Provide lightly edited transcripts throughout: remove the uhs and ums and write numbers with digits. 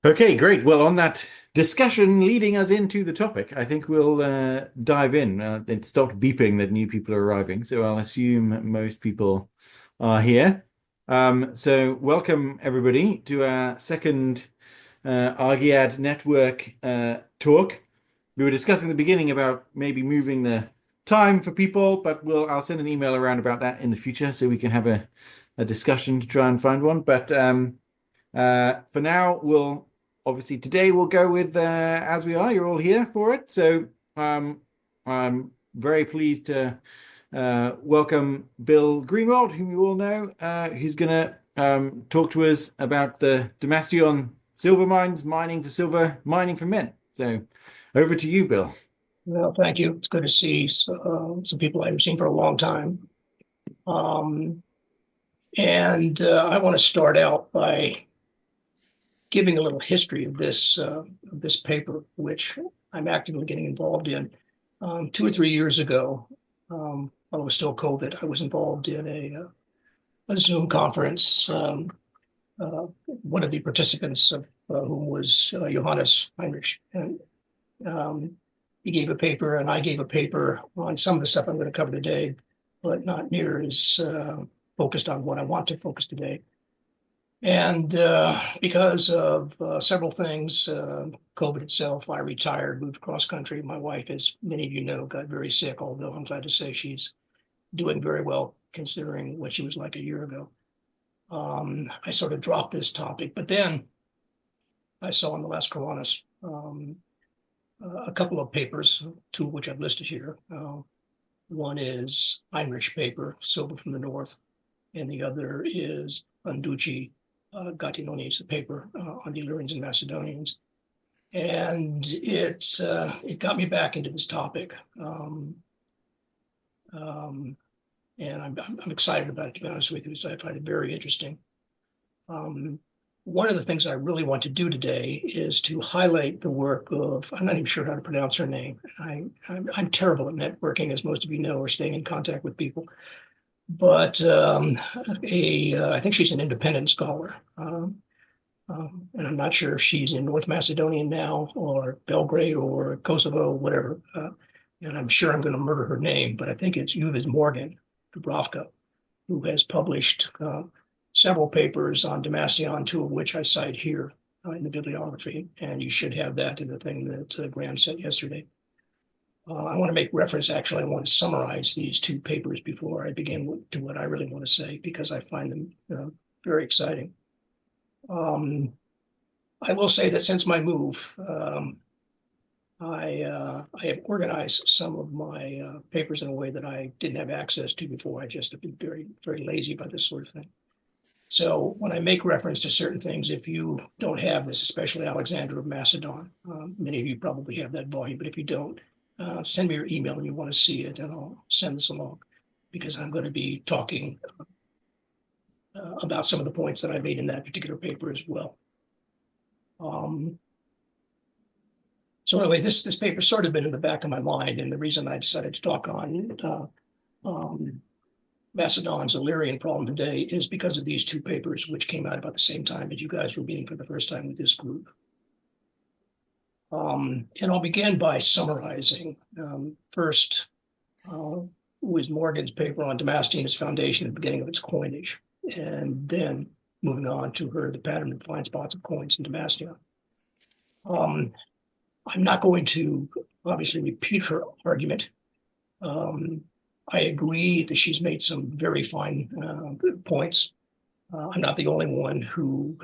Okay, great. Well, on that discussion leading us into the topic, I think we'll dive in. It stopped beeping that new people are arriving, so I'll assume most people are here. So welcome everybody to our second Argiad network talk. We were discussing at the beginning about maybe moving the time for people, but I'll send an email around about that in the future so we can have a discussion to try and find one. But for now, obviously today we'll go with as we are. You're all here for it, so I'm very pleased to welcome Bill Greenwalt, whom you all know, who's going to talk to us about the Damastion silver mines, mining for silver, mining for mint. So over to you, Bill. Well, thank you. It's good to see some people I haven't seen for a long time. And I want to start out by giving a little history of this paper, which I'm actively getting involved in. 2 or 3 years ago, while it was still COVID, I was involved in a Zoom conference. One of the participants of whom was Johannes Heinrich, and he gave a paper, and I gave a paper on some of the stuff I'm going to cover today, but not near as focused on what I want to focus today. And because of several things, COVID itself, I retired, moved cross country. My wife, as many of you know, got very sick, although I'm glad to say she's doing very well considering what she was like a year ago. I sort of dropped this topic, but then I saw in the last Coronis a couple of papers, two of which I've listed here. One is Heinrich paper, Silver from the North, and the other is Unduci Gattinoni's paper on the Illyrians and Macedonians. And it got me back into this topic. And I'm excited about it, to be honest with you. So I find it very interesting. One of the things I really want to do today is to highlight the work of, I'm not even sure how to pronounce her name. I'm terrible at networking, as most of you know, or staying in contact with people. But I think she's an independent scholar. And I'm not sure if she's in North Macedonia now, or Belgrade, or Kosovo, whatever. And I'm sure I'm going to murder her name, but I think it's Uvis Morgan Dubravka, who has published several papers on Damastion, two of which I cite here in the bibliography, and you should have that in the thing that Graham sent yesterday. I want to make reference, actually, I want to summarize these two papers before I begin to what I really want to say, because I find them very exciting. I will say that since my move, I have organized some of my papers in a way that I didn't have access to before. I just have been very, very lazy about this sort of thing. So when I make reference to certain things, if you don't have this, especially Alexander of Macedon, many of you probably have that volume, but if you don't, send me your email and you want to see it, and I'll send this along, because I'm going to be talking about some of the points that I made in that particular paper as well. So anyway, this paper sort of been in the back of my mind, and the reason I decided to talk on Macedon's Illyrian problem today is because of these two papers, which came out about the same time as you guys were meeting for the first time with this group. And I'll begin by summarizing. First, was Morgan's paper on Damastion's foundation at the beginning of its coinage, and then moving on to the pattern of blind spots of coins in Damastion. I'm not going to obviously repeat her argument. I agree that she's made some very fine points. I'm not the only one who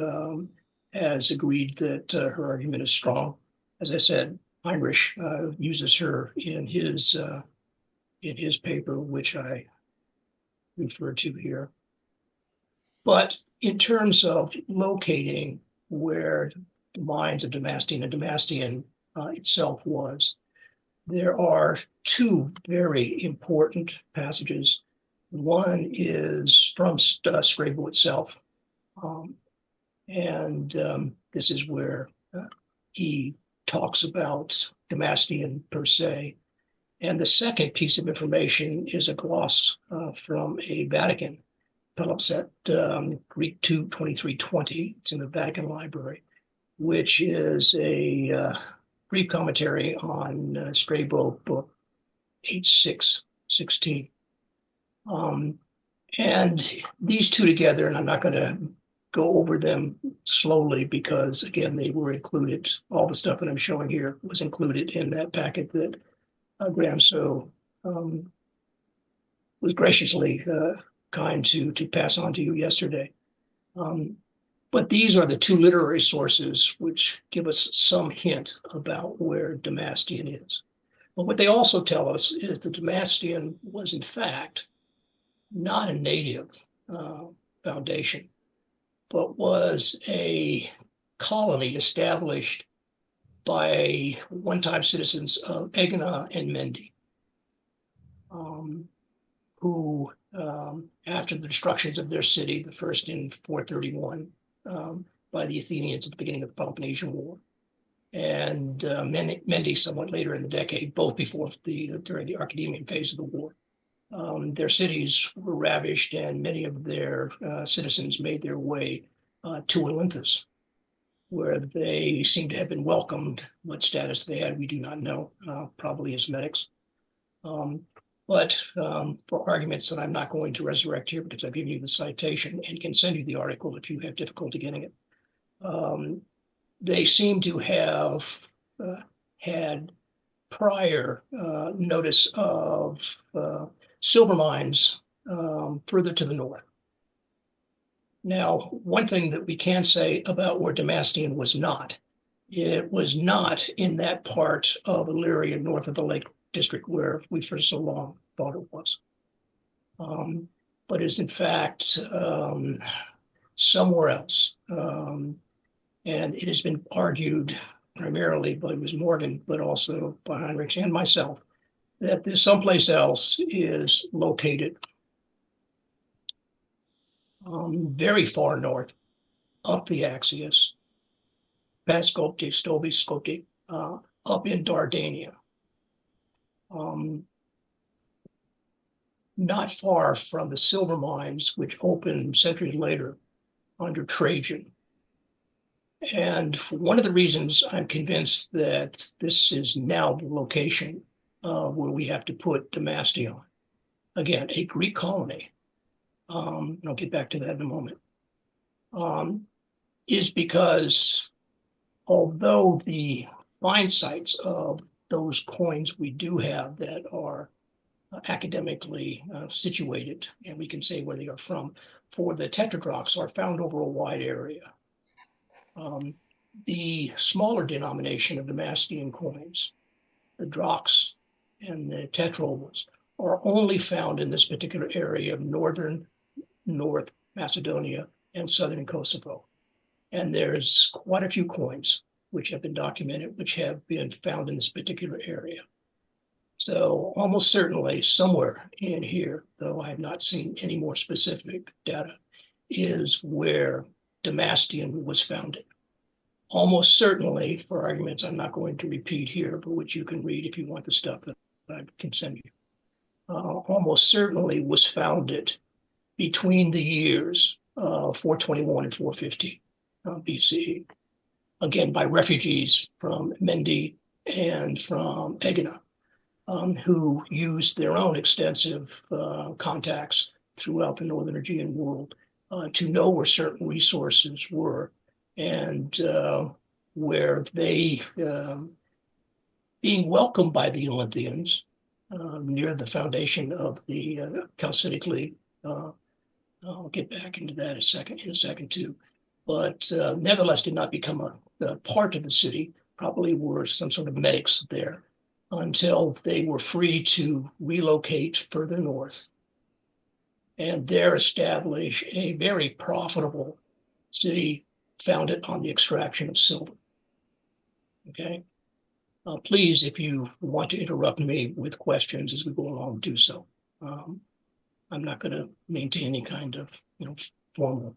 has agreed that her argument is strong. As I said, Heinrich uses her in his paper, which I refer to here. But in terms of locating where the mines of Damastion and Damastion itself was, there are two very important passages. One is from Strabo itself, and this is where he talks about Damastion per se. And the second piece of information is a gloss from a Vatican palimpsest, Greek 2 2320. It's in the Vatican Library. which is a brief commentary on Strabo book 8616. And these two together, and I'm not going to go over them slowly because, again, they were included. All the stuff that I'm showing here was included in that packet that Graham so was graciously kind to pass on to you yesterday. But these are the two literary sources which give us some hint about where Damascene is. But what they also tell us is that Damascene was, in fact, not a native foundation, but was a colony established by one-time citizens of Egina and Mendi, who, after the destructions of their city, the first in 431 by the Athenians at the beginning of the Peloponnesian War, and Mendi somewhat later in the decade, both during the Archidemian phase of the war. Their cities were ravished, and many of their citizens made their way to Olynthus, where they seem to have been welcomed. What status they had, we do not know, probably as medics. But for arguments that I'm not going to resurrect here because I've given you the citation and can send you the article if you have difficulty getting it, they seem to have had prior notice of silver mines further to the north. Now, one thing that we can say about where Damascene was not, it was not in that part of Illyria north of the Lake District where we for so long thought it was, but is in fact somewhere else. And it has been argued primarily by Ms. Morgan, but also by Heinrich and myself, that this someplace else is located very far north, up the Axius, past Skopje, Stobi, Skopje, up in Dardania. Not far from the silver mines, which opened centuries later under Trajan. And one of the reasons I'm convinced that this is now the location where we have to put Damascene, again, a Greek colony, and I'll get back to that in a moment, is because although the find sites of those coins we do have that are academically situated, and we can say where they are from, for the tetradrachs are found over a wide area. The smaller denomination of Damascene coins, the drachs and the tetraobles, are only found in this particular area of northern North Macedonia and southern Kosovo. And there's quite a few coins which have been documented, which have been found in this particular area. So almost certainly somewhere in here, though I have not seen any more specific data, is where Damascene was founded. Almost certainly, for arguments I'm not going to repeat here, but which you can read if you want the stuff that I can send you, almost certainly was founded between the years 421 and 450 BCE, again, by refugees from Mendi and from Egina, who used their own extensive contacts throughout the Northern Aegean world to know where certain resources were, and where they, being welcomed by the Olympians near the foundation of the Chalcidic League, I'll get back into that in a second too, but nevertheless did not become a part of the city, probably were some sort of medics there until they were free to relocate further north and there establish a very profitable city founded on the extraction of silver. Okay. Please, if you want to interrupt me with questions as we go along, do so. I'm not going to maintain any kind of formal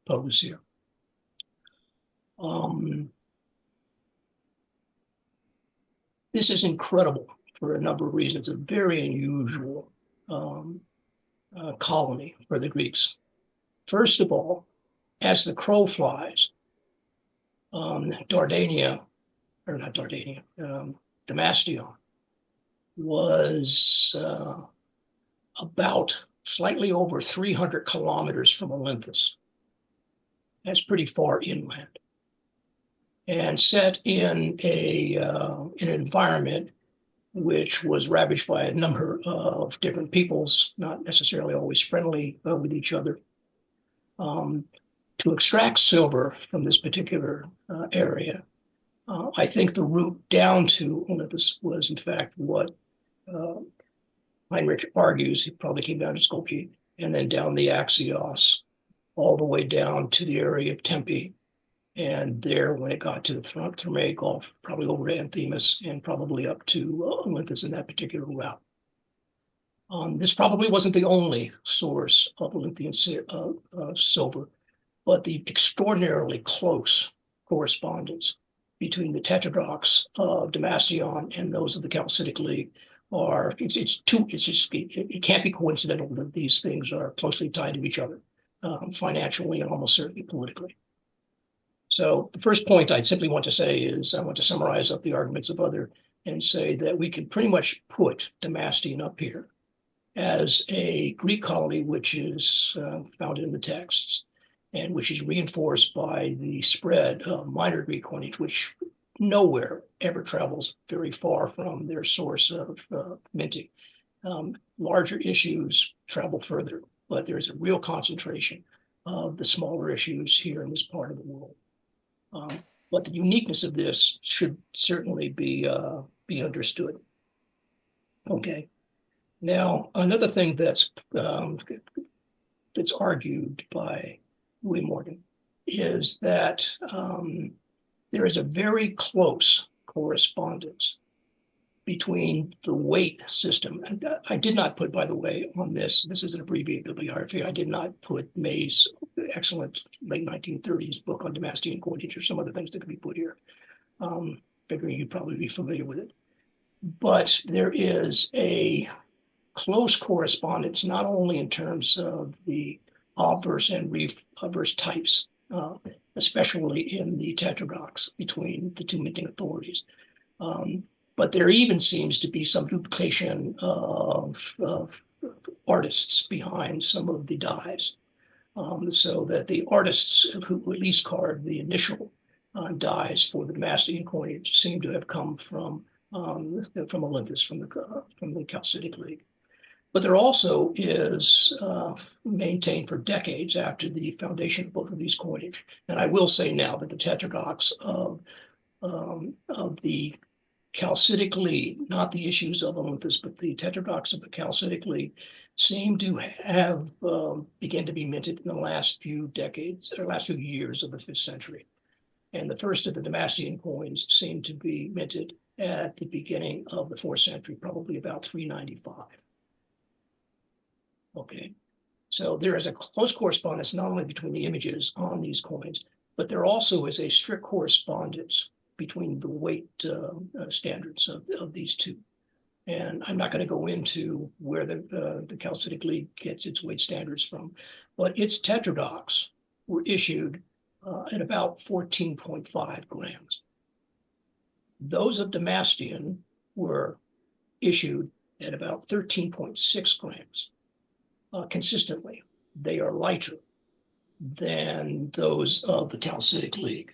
pose here. This is incredible for a number of reasons. A very unusual colony for the Greeks. First of all, as the crow flies, Dardania, or not Dardania, Damastion was about slightly over 300 kilometers from Olympus. That's pretty far inland, and set in an environment which was ravaged by a number of different peoples, not necessarily always friendly with each other. To extract silver from this particular area, I think the route down to Olympus was, in fact, what Heinrich argues. He probably came down to Skopje and then down the Axios, all the way down to the area of Tempe. And there, when it got to the Thermae Gulf, probably over to Anthemus and probably up to Olympus in that particular route. This probably wasn't the only source of Olympian silver, but the extraordinarily close correspondence between the tetradrachs of Damastion and those of the Chalcidic League it can't be coincidental that these things are closely tied to each other, financially and almost certainly politically. So the first point I'd simply want to say is I want to summarize up the arguments of other and say that we can pretty much put Damastion up here as a Greek colony, which is found in the texts and which is reinforced by the spread of minor Greek coinage, which nowhere ever travels very far from their source of minting. Larger issues travel further, but there's a real concentration of the smaller issues here in this part of the world. But the uniqueness of this should certainly be understood. Okay. Now, another thing that's argued by William Morgan is that there is a very close correspondence between the weight system. And I did not put, by the way, on this is an abbreviated bibliography. I did not put May's excellent late 1930s book on Damascene coinage or some other things that could be put here. Figuring you'd probably be familiar with it. But there is a close correspondence, not only in terms of the obverse and reverse types, especially in the tetradrachs between the two minting authorities. But there even seems to be some duplication of artists behind some of the dies, so that the artists who at least carved the initial dies for the Damascene coinage seem to have come from Olympus, from the Chalcidic League. But there also is maintained for decades after the foundation of both of these coinage. And I will say now that the tetradrachs of the Chalcidic League, not the issues of Olympus, but the tetradrachs of the Chalcidic League, seem to have begun to be minted in the last few decades, or last few years of the 5th century. And the first of the Damascene coins seem to be minted at the beginning of the 4th century, probably about 395. Okay, so there is a close correspondence not only between the images on these coins, but there also is a strict correspondence between the weight standards of these two. And I'm not going to go into where the Chalcidic League gets its weight standards from, but its tetradrachs were issued at about 14.5 grams. Those of Damastion were issued at about 13.6 grams. Consistently, they are lighter than those of the Chalcidic League.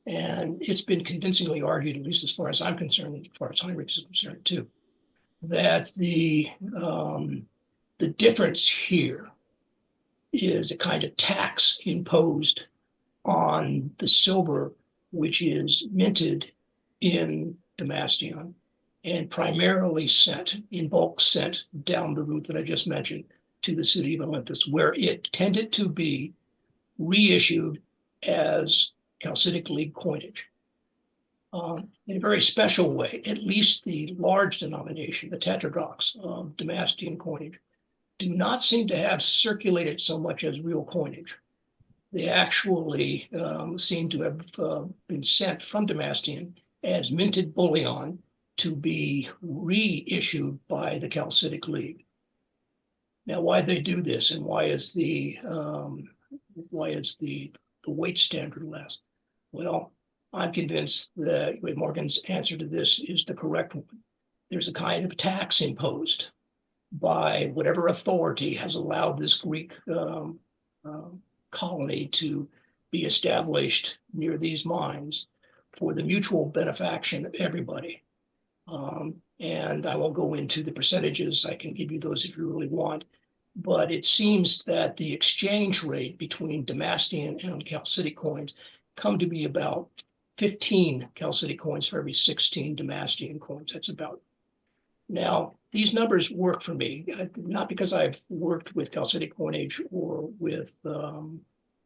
And it's been convincingly argued, at least as far as I'm concerned, as far as Heinrich is concerned too, that the difference here is a kind of tax imposed on the silver, which is minted in Damastion and primarily sent, in bulk sent down the route that I just mentioned to the city of Olympus, where it tended to be reissued as Chalcidic League coinage. In a very special way, at least the large denomination, the tetradrachs of Damascene coinage, do not seem to have circulated so much as real coinage. They actually seem to have been sent from Damascene as minted bullion to be reissued by the Chalcidic League. Now, why they do this, and why is the weight standard less? Well, I'm convinced that Morgan's answer to this is the correct one. There's a kind of tax imposed by whatever authority has allowed this Greek colony to be established near these mines for the mutual benefaction of everybody. And I won't go into the percentages. I can give you those if you really want. But it seems that the exchange rate between Damascene and Chalcidic coins come to be about 15 Chalcidic coins for every 16 Damascene coins. That's about. Now, these numbers work for me, not because I've worked with Chalcidic coinage or with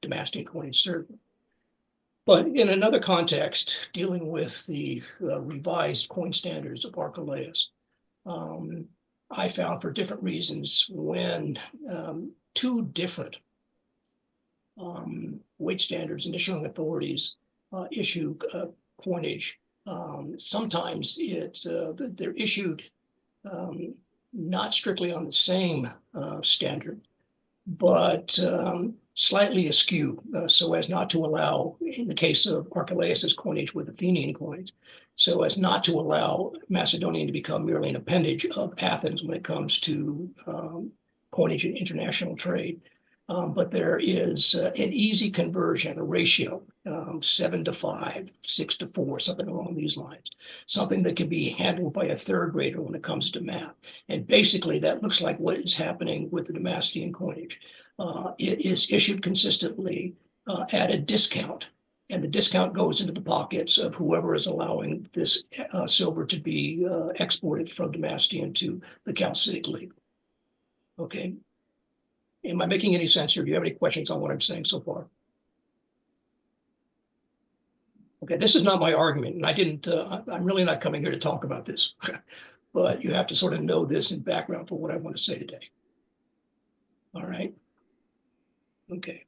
Damascene coinage, certainly. But in another context, dealing with the revised coin standards of Archelaus, I found for different reasons when two different weight standards and issuing authorities issue coinage, sometimes they're issued not strictly on the same standard, but slightly askew, so as not to allow, in the case of Archelaus's coinage with Athenian coins, so as not to allow Macedonian to become merely an appendage of Athens when it comes to coinage and international trade. But there is an easy conversion, a ratio, 7-5, 6-4, something along these lines, something that can be handled by a third grader when it comes to math. And basically that looks like what is happening with the Damascene coinage. It is issued consistently at a discount, and the discount goes into the pockets of whoever is allowing this silver to be exported from Damascene to the Chalcidic League. Okay. Am I making any sense here? Do you have any questions on what I'm saying so far? Okay, this is not my argument, and I'm really not coming here to talk about this, but you have to sort of know this in background for what I want to say today. All right. Okay.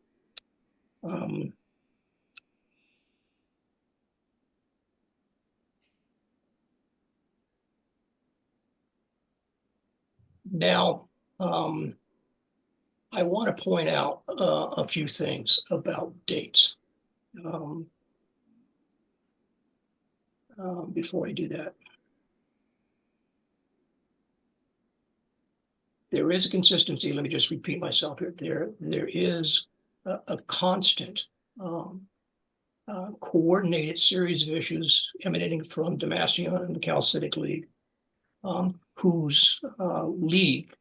Now, I want to point out a few things about dates before I do that. There is a consistency. Let me just repeat myself here. There is a constant coordinated series of issues emanating from Damascene and the Chalcidic League, whose league,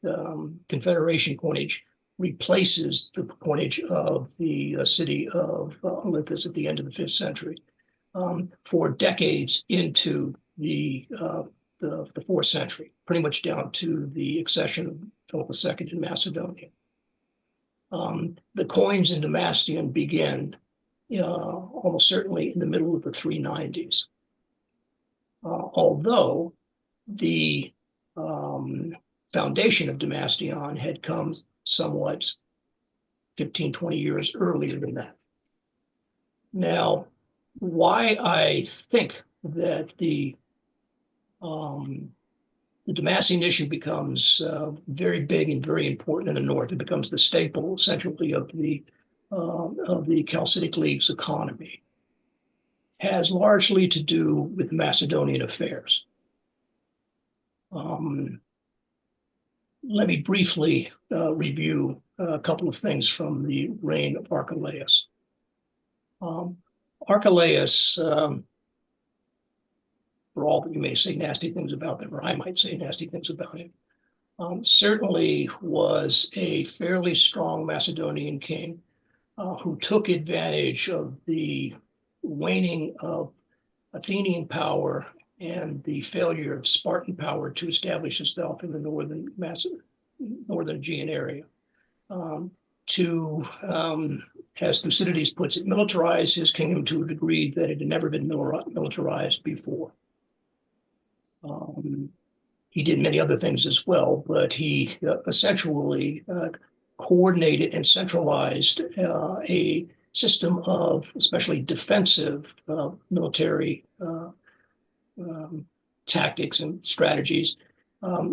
Confederation coinage, replaces the coinage of the city of Olympus at the end of the 5th century for decades into the 4th century, pretty much down to the accession of Philip II in Macedonia. The coins in Damascene begin almost certainly in the middle of the 390s. Although the foundation of Damascene had come somewhat 15, 20 years earlier than that. Now, why I think that the Damascene issue becomes very big and very important in the North. It becomes the staple, essentially, of the Chalcidic League's economy. Has largely to do with Macedonian affairs. Let me briefly review a couple of things from the reign of Archelaus. Archelaus, for all that you may say nasty things about him, or I might say nasty things about him, certainly was a fairly strong Macedonian king who took advantage of the waning of Athenian power and the failure of Spartan power to establish itself in the northern Aegean area to, as Thucydides puts it, militarize his kingdom to a degree that it had never been militarized before. He did many other things as well, but he essentially coordinated and centralized a system of especially defensive military tactics and strategies,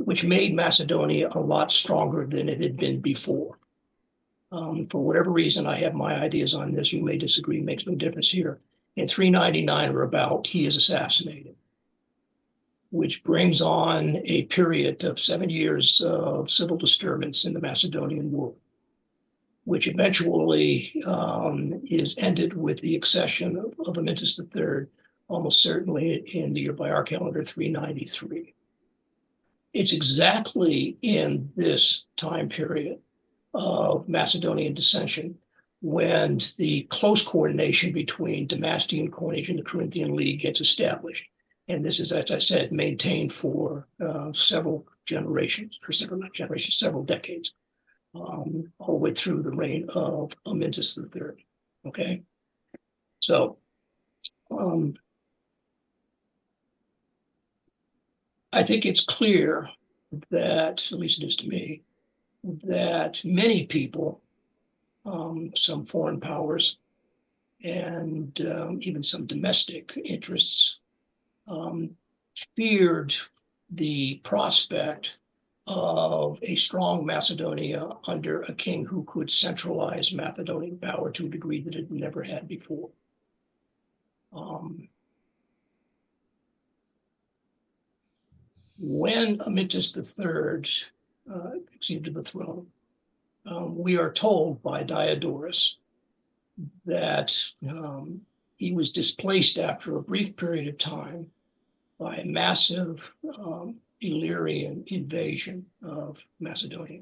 which made Macedonia a lot stronger than it had been before. For whatever reason, I have my ideas on this. You may disagree, makes no difference here. In 399 or about, he is assassinated, which brings on a period of 7 years of civil disturbance in the Macedonian War, which eventually is ended with the accession of Amyntas III, almost certainly in the year by our calendar, 393. It's exactly in this time period of Macedonian dissension when the close coordination between Damascene coinage and the Corinthian League gets established. And this is, as I said, maintained for several generations, or several decades, all the way through the reign of Amyntas III. Okay, so I think it's clear that, at least it is to me, that many people, some foreign powers, and even some domestic interests, feared the prospect of a strong Macedonia under a king who could centralize Macedonian power to a degree that it never had before. When Amyntas III acceded to the throne, we are told by Diodorus that he was displaced after a brief period of time by a massive Illyrian invasion of Macedonia,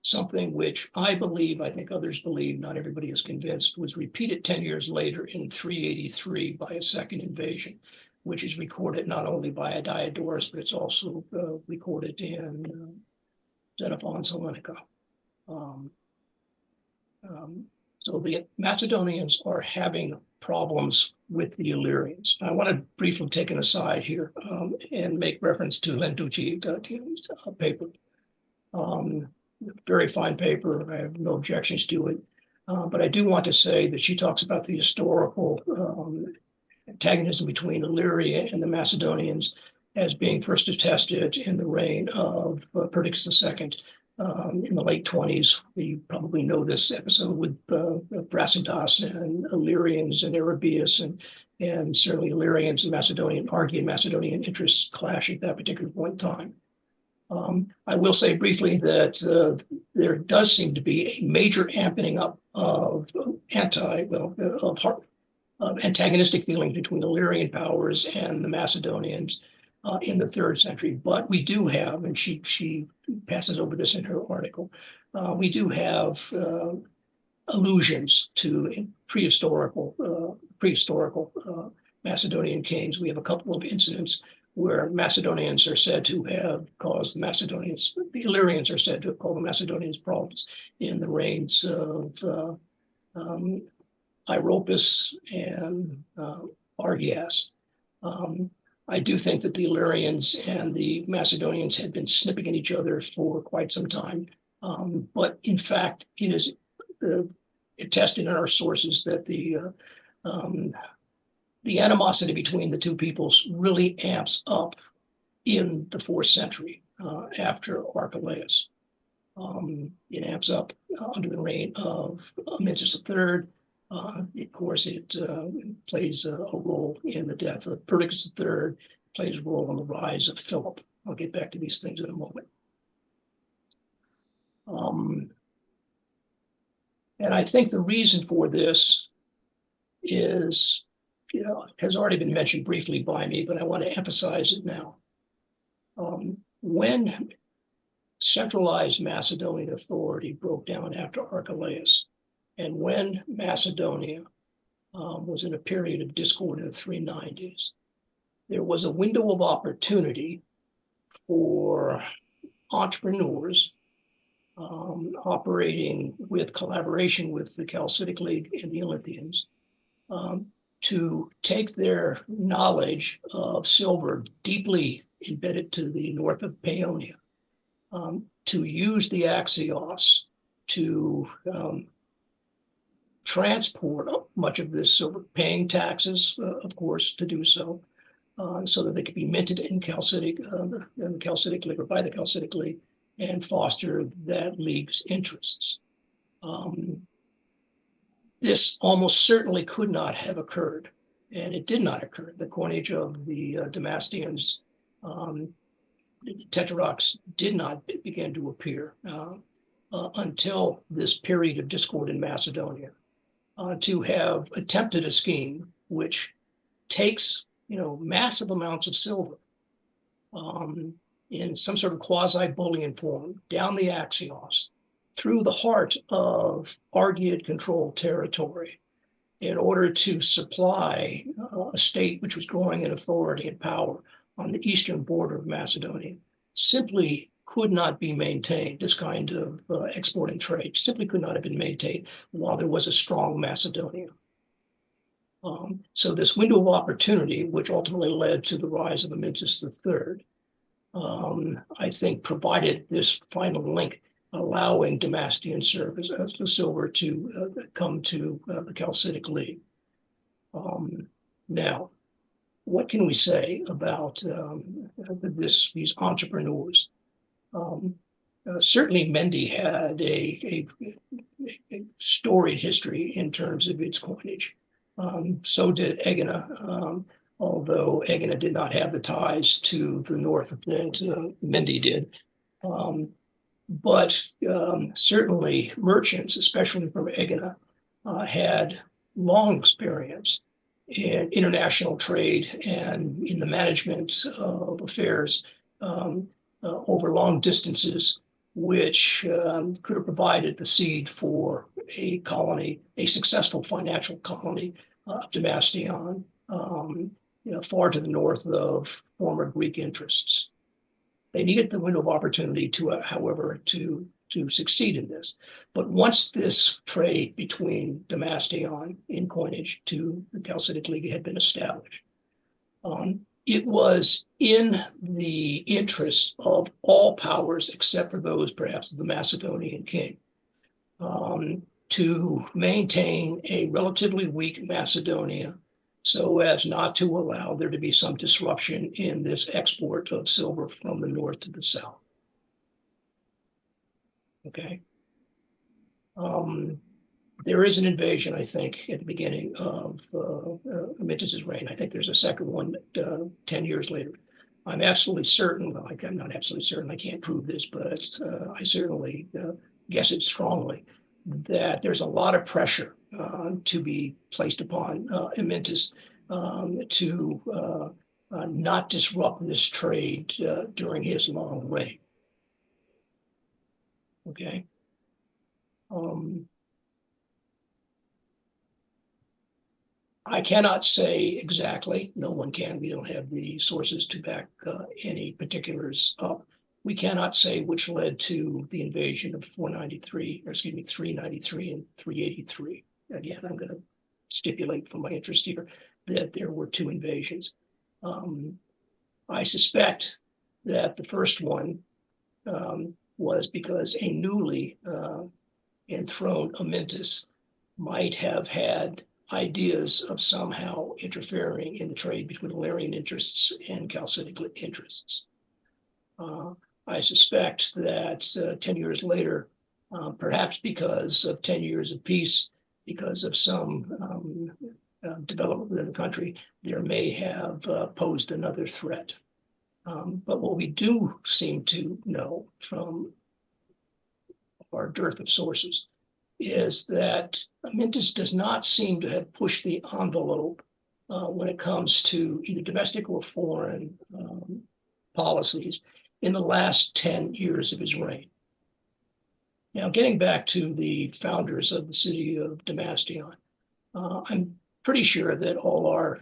something which I believe, I think others believe, not everybody is convinced, was repeated 10 years later in 383 by a second invasion, which is recorded not only by Diodorus, but it's also recorded in Xenophon's Hellenica. So the Macedonians are having problems with the Illyrians. I want to briefly take an aside here and make reference to Lentucci's paper. Very fine paper. I have no objections to it. But I do want to say that she talks about the historical antagonism between Illyria and the Macedonians as being first attested in the reign of Perdiccas II in the late 20s. You probably know this episode with Brasidas and Illyrians and Arabius, and certainly Illyrians and Macedonian interests clash at that particular point in time. I will say briefly that there does seem to be a major amping up of antagonistic feelings between Illyrian powers and the Macedonians in the 3rd century. But we do have, and she passes over this in her article, we do have allusions to prehistorical Macedonian kings. We have a couple of incidents where Macedonians are said to have caused the Illyrians are said to have caused the Macedonians problems in the reigns of Iropus and Argias. I do think that the Illyrians and the Macedonians had been snipping at each other for quite some time. But in fact, it is attested in our sources that the animosity between the two peoples really amps up in the 4th century after Archelaus. It amps up under the reign of Amyntas III. Of course, it plays a role in the death of Perdiccas III, plays a role in the rise of Philip. I'll get back to these things in a moment. And I think the reason for this is, has already been mentioned briefly by me, but I want to emphasize it now. When centralized Macedonian authority broke down after Archelaus, and when Macedonia was in a period of discord in the 390s, there was a window of opportunity for entrepreneurs operating with collaboration with the Chalcidic League and the Olynthians to take their knowledge of silver deeply embedded to the north of Paeonia, to use the Axios to transport much of this silver, paying taxes, of course, to do so, so that they could be minted in Chalcidic, the Chalcidic League, or by the Chalcidic League, and foster that league's interests. This almost certainly could not have occurred and it did not occur. The coinage of the Damastians, the tetrarchs, did not begin to appear until this period of discord in Macedonia. To have attempted a scheme which takes, massive amounts of silver in some sort of quasi-Bullion form down the Axios through the heart of Argead-controlled territory in order to supply a state which was growing in authority and power on the eastern border of Macedonia, simply could not be maintained. This kind of export and trade simply could not have been maintained while there was a strong Macedonia. So this window of opportunity, which ultimately led to the rise of Amyntas III, I think provided this final link, allowing Damastian silver to come to the Chalcidic League. Now, what can we say about these entrepreneurs? Certainly, Mendi had a storied history in terms of its coinage. So did Egina, although Egina did not have the ties to the north that Mendi did. But certainly merchants, especially from Egina, had long experience in international trade and in the management of affairs over long distances, which could have provided the seed for a colony, a successful financial colony of Damastion, far to the north of former Greek interests. They needed the window of opportunity however, to succeed in this. But once this trade between Damastion in coinage to the Chalcidic League had been established, it was in the interest of all powers, except for those perhaps of the Macedonian king, to maintain a relatively weak Macedonia so as not to allow there to be some disruption in this export of silver from the north to the south. Okay. There is an invasion, I think, at the beginning of Amyntas's reign. I think there's a second one 10 years later. I'm absolutely certain, well, I'm not absolutely certain, I can't prove this, but I certainly guess it strongly, that there's a lot of pressure to be placed upon Amyntas to not disrupt this trade during his long reign. Okay. I cannot say exactly, no one can, we don't have the sources to back any particulars up. We cannot say which led to the invasion of 393 and 383. Again, I'm going to stipulate for my interest here that there were two invasions. I suspect that the first one was because a newly enthroned Amyntas might have had ideas of somehow interfering in the trade between Illyrian interests and Chalcidic interests. I suspect that 10 years later, perhaps because of 10 years of peace, because of some development within the country, there may have posed another threat. But what we do seem to know from our dearth of sources is that Amyntas does not seem to have pushed the envelope when it comes to either domestic or foreign policies in the last 10 years of his reign. Now, getting back to the founders of the city of Damastion, I'm pretty sure that all our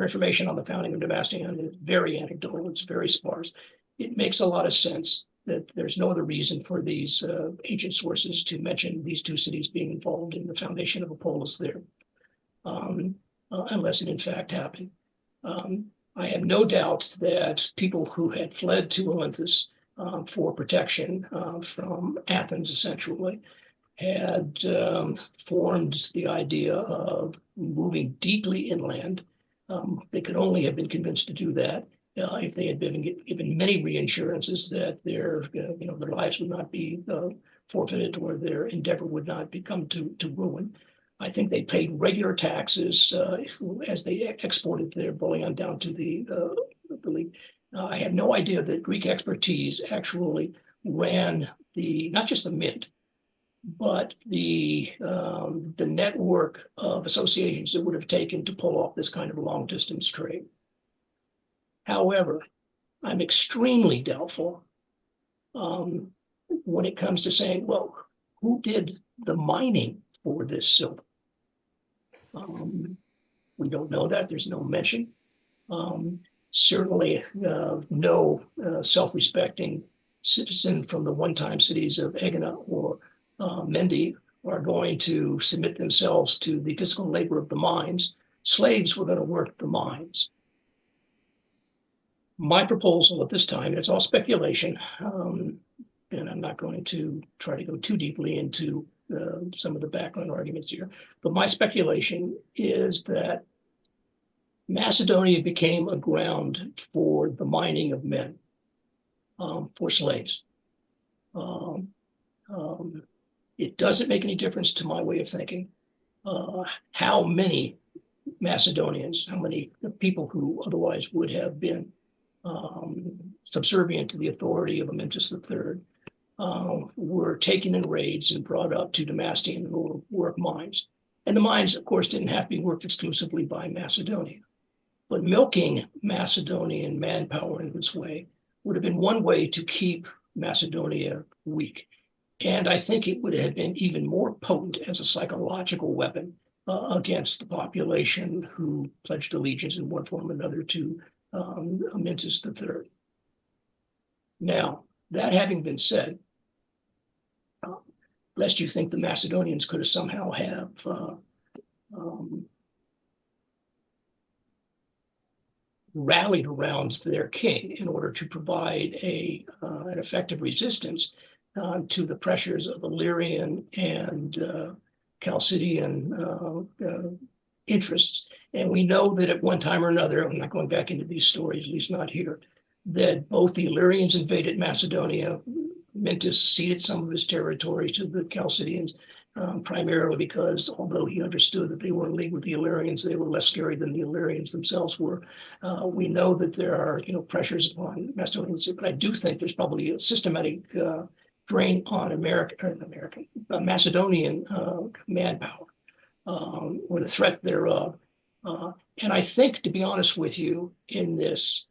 information on the founding of Damastion is very anecdotal, it's very sparse. It makes a lot of sense that there's no other reason for these ancient sources to mention these two cities being involved in the foundation of a polis there, unless it in fact happened. I have no doubt that people who had fled to Olynthus for protection from Athens, essentially, had formed the idea of moving deeply inland. They could only have been convinced to do that if they had been given many reassurances that their lives would not be forfeited or their endeavor would not become to ruin. I think they paid regular taxes as they exported their bullion down to the league. I have no idea that Greek expertise actually ran not just the mint, but the network of associations it would have taken to pull off this kind of long distance trade. However, I'm extremely doubtful when it comes to saying, well, who did the mining for this silver? We don't know that. There's no mention. Certainly no self-respecting citizen from the one-time cities of Egina or Mendi are going to submit themselves to the physical labor of the mines. Slaves were going to work the mines. My proposal at this time, and it's all speculation, and I'm not going to try to go too deeply into some of the background arguments here, but my speculation is that Macedonia became a ground for the mining of men, for slaves. It doesn't make any difference to my way of thinking how many Macedonians, how many people who otherwise would have been subservient to the authority of Amyntas III were taken in raids and brought up to Damascene and work mines. And the mines, of course, didn't have to be worked exclusively by Macedonia. But milking Macedonian manpower in this way would have been one way to keep Macedonia weak. And I think it would have been even more potent as a psychological weapon against the population who pledged allegiance in one form or another to Amyntas III. Now, that having been said, lest you think the Macedonians could have somehow have rallied around their king in order to provide an effective resistance to the pressures of Illyrian and Chalcidian interests. And we know that at one time or another, I'm not going back into these stories, at least not here, that both the Illyrians invaded Macedonia. Amyntas ceded some of his territory to the Chalcidians, primarily because although he understood that they were in league with the Illyrians, they were less scary than the Illyrians themselves were. We know that there are pressures upon Macedonians, but I do think there's probably a systematic drain on Macedonian manpower or the threat thereof. And I think, to be honest with you, in this,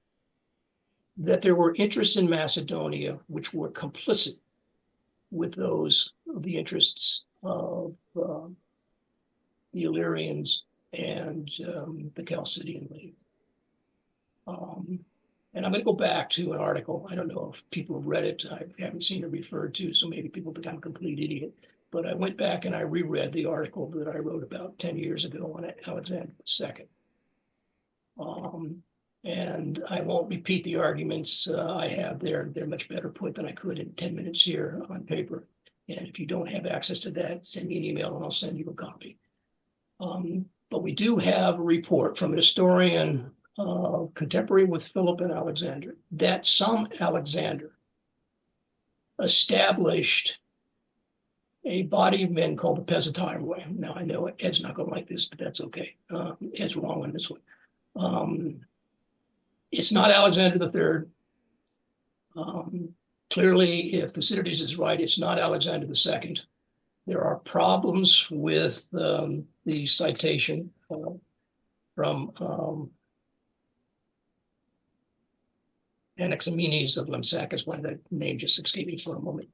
that there were interests in Macedonia which were complicit with those of the interests of the Illyrians and the Chalcidian League. And I'm going to go back to an article. I don't know if people have read it. I haven't seen it referred to, so maybe people think I'm a complete idiot. But I went back and I reread the article that I wrote about 10 years ago on Alexander II. And I won't repeat the arguments I have there. They're much better put than I could in 10 minutes here on paper. And if you don't have access to that, send me an email and I'll send you a copy. But we do have a report from a historian contemporary with Philip and Alexander that some Alexander established a body of men called the Peasantyroi. Now, I know Ed's not going to like this, but that's okay. Ed's wrong on this one. It's not Alexander III. Clearly, if Thucydides is right, it's not Alexander II. There are problems with the citation from Anaximenes of Lampsacus, why that name just escaped me for a moment.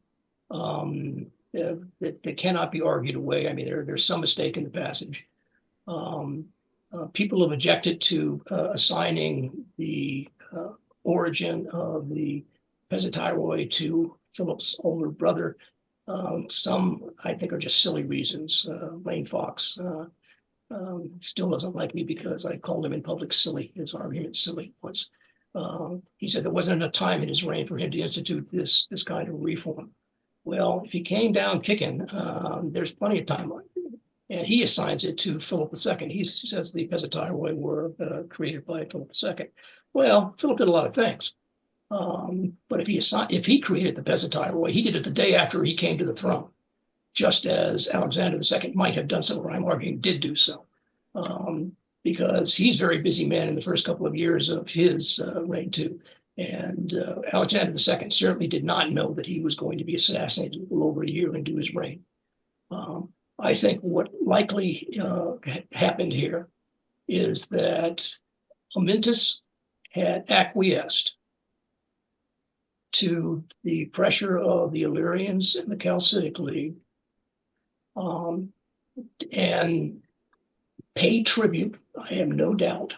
That cannot be argued away. I mean, there's some mistake in the passage. People have objected to assigning the origin of the Peasantyroi to Philip's older brother. Some, I think, are just silly reasons. Lane Fox still doesn't like me because I called him in public silly. His argument silly once. He said there wasn't enough time in his reign for him to institute this kind of reform. Well, if he came down kicking, there's plenty of time. And he assigns it to Philip II. He says the Peasantyroi were created by Philip II. Well, Philip did a lot of things. But if he created the Peasantyroi, he did it the day after he came to the throne. just as Alexander II might have done so, or I'm arguing did do so, because he's a very busy man in the first couple of years of his reign too. And Alexander II certainly did not know that he was going to be assassinated a little over a year into his reign. I think what likely happened here is that Amyntas had acquiesced to the pressure of the Illyrians and the Chalcidic League, and paid tribute. I have no doubt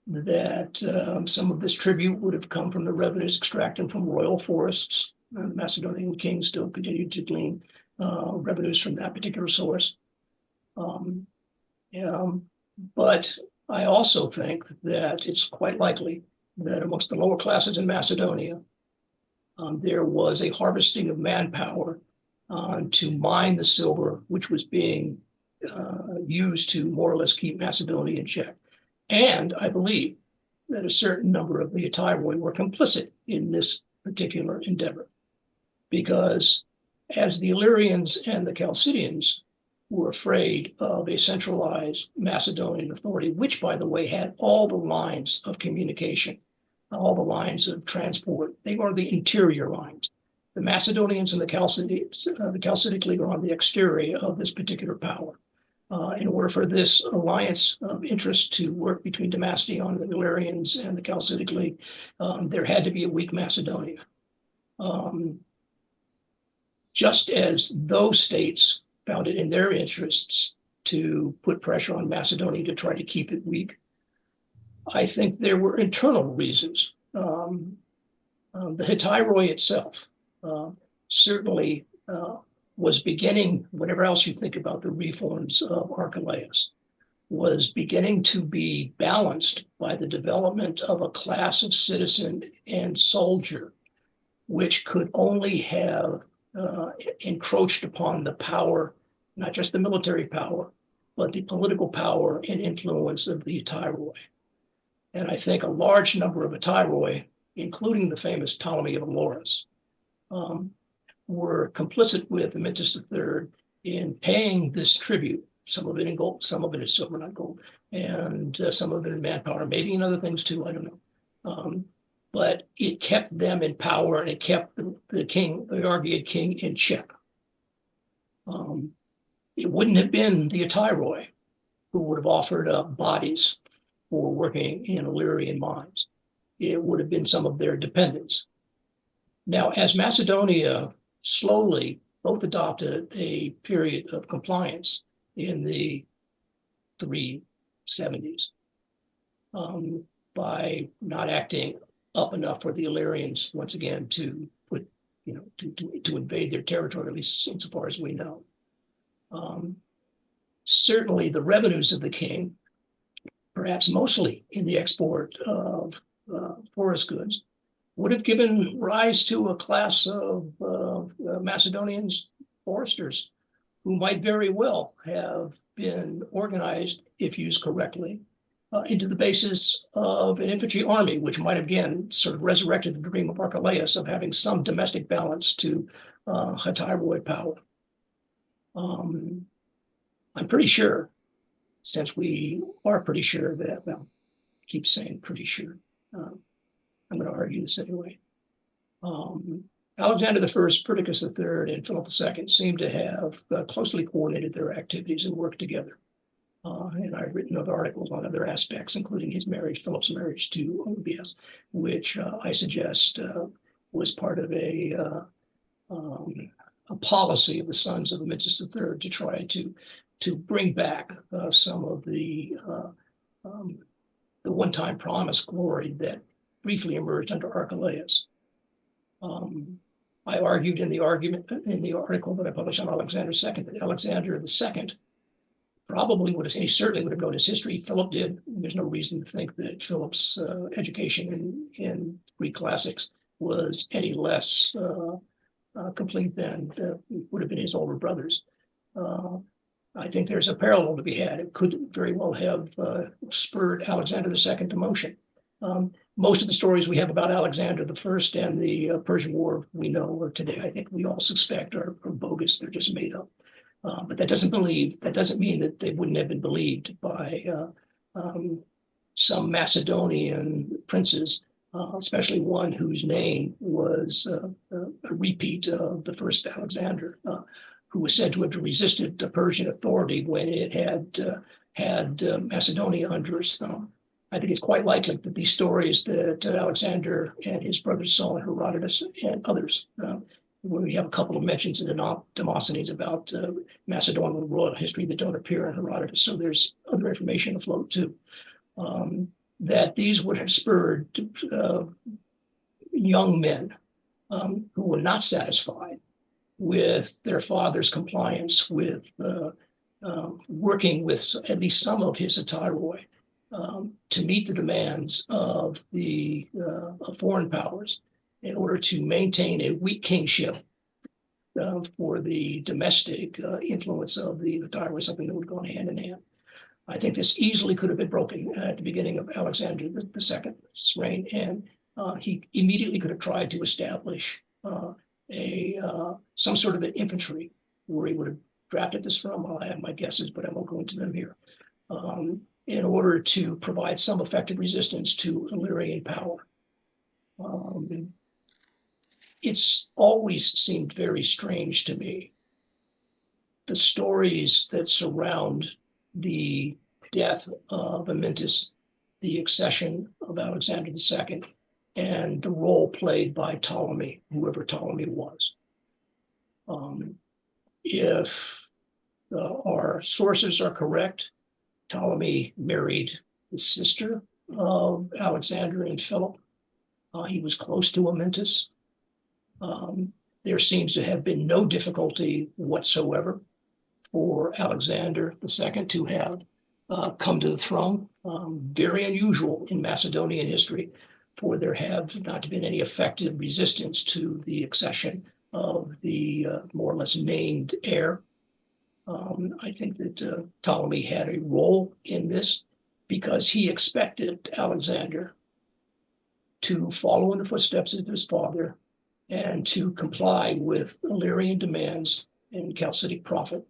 that some of this tribute would have come from the revenues extracted from royal forests. The Macedonian kings still continued to glean revenues from that particular source. But I also think that it's quite likely that amongst the lower classes in Macedonia, there was a harvesting of manpower to mine the silver, which was being used to more or less keep Macedonia in check. And I believe that a certain number of the Etairoi were complicit in this particular endeavor, because as the Illyrians and the Chalcidians were afraid of a centralized Macedonian authority, which, by the way, had all the lines of communication, all the lines of transport. They were the interior lines. The Macedonians and the Chalcidic League are on the exterior of this particular power. In order for this alliance of interest to work between Damastian, the Illyrians, and the Chalcidic League, there had to be a weak Macedonia. Just as those states found it in their interests to put pressure on Macedonia to try to keep it weak, I think there were internal reasons. The Etairoi itself certainly was beginning, whatever else you think about the reforms of Archelaus, was beginning to be balanced by the development of a class of citizen and soldier, which could only have encroached upon the power, not just the military power, but the political power and influence of the Etairoi. And I think a large number of Etairoi, including the famous Ptolemy of Elorus, were complicit with Amyntas III in paying this tribute, some of it in gold, some of it in silver, not gold, and some of it in manpower, maybe in other things too, I don't know. But it kept them in power, and it kept the king, the Argead king, in check. It wouldn't have been the Etairoi who would have offered up bodies for working in Illyrian mines. It would have been some of their dependents. Now, as Macedonia slowly both adopted a period of compliance in the 370s by not acting up enough for the Illyrians once again to put, to invade their territory, at least insofar as we know. Certainly the revenues of the king, perhaps mostly in the export of forest goods, would have given rise to a class of Macedonians, foresters, who might very well have been organized, if used correctly, into the basis of an infantry army, which might have again sort of resurrected the dream of Archelaus of having some domestic balance to Etairoi power. I'm pretty sure, since we are pretty sure that, well, I keep saying pretty sure, I'm going to argue this anyway. Alexander I, Perdiccas III, and Philip II seem to have closely coordinated their activities and worked together. And I've written other articles on other aspects, including his marriage, Philip's marriage to Olympias, which I suggest was part of a policy of the sons of Amyntas III to try to bring back some of the one-time promised glory that briefly emerged under Archelaus. I argued in the article that I published on Alexander II that Alexander II probably would have, he certainly would have known his history. Philip did. There's no reason to think that Philip's education in Greek classics was any less complete than would have been his older brothers. I think there's a parallel to be had. It could very well have spurred Alexander II to motion. Most of the stories we have about Alexander I and the Persian War we know or today, I think we all suspect are bogus. They're just made up. But that doesn't mean that they wouldn't have been believed by some Macedonian princes, especially one whose name was a repeat of the first Alexander, who was said to have resisted the Persian authority when it had Macedonia under its thumb. I think it's quite likely that these stories that Alexander and his brother's son Herodotus and others, where we have a couple of mentions in the Demosthenes about Macedonian royal history that don't appear in Herodotus, so there's other information afloat too, that these would have spurred young men who were not satisfied with their father's compliance with working with at least some of his hetairoi to meet the demands of the foreign powers in order to maintain a weak kingship for the domestic influence of the hetairoi, something that would go hand in hand. I think this easily could have been broken at the beginning of Alexander II's reign, and he immediately could have tried to establish some sort of an infantry where he would have drafted this from. I have my guesses, but I won't go into them here. In order to provide some effective resistance to Illyrian power. It's always seemed very strange to me, the stories that surround the death of Amyntas, the accession of Alexander II, and the role played by Ptolemy, whoever Ptolemy was. If our sources are correct, Ptolemy married the sister of Alexander and Philip. He was close to Amyntas. There seems to have been no difficulty whatsoever for Alexander II to have come to the throne. Very unusual in Macedonian history for there have not been any effective resistance to the accession of the more or less named heir. I think that Ptolemy had a role in this because he expected Alexander to follow in the footsteps of his father and to comply with Illyrian demands and Chalcidic prophet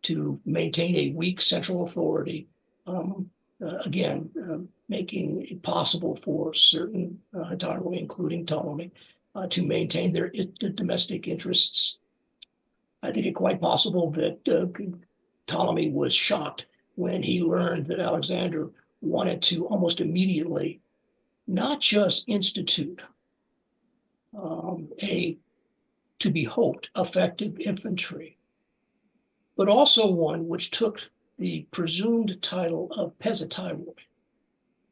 to maintain a weak central authority, making it possible for certain hetairoi, including Ptolemy, to maintain their domestic interests. I think it quite possible that Ptolemy was shocked when he learned that Alexander wanted to almost immediately not just institute to be hoped, effective infantry, but also one which took the presumed title of Peasitairoi.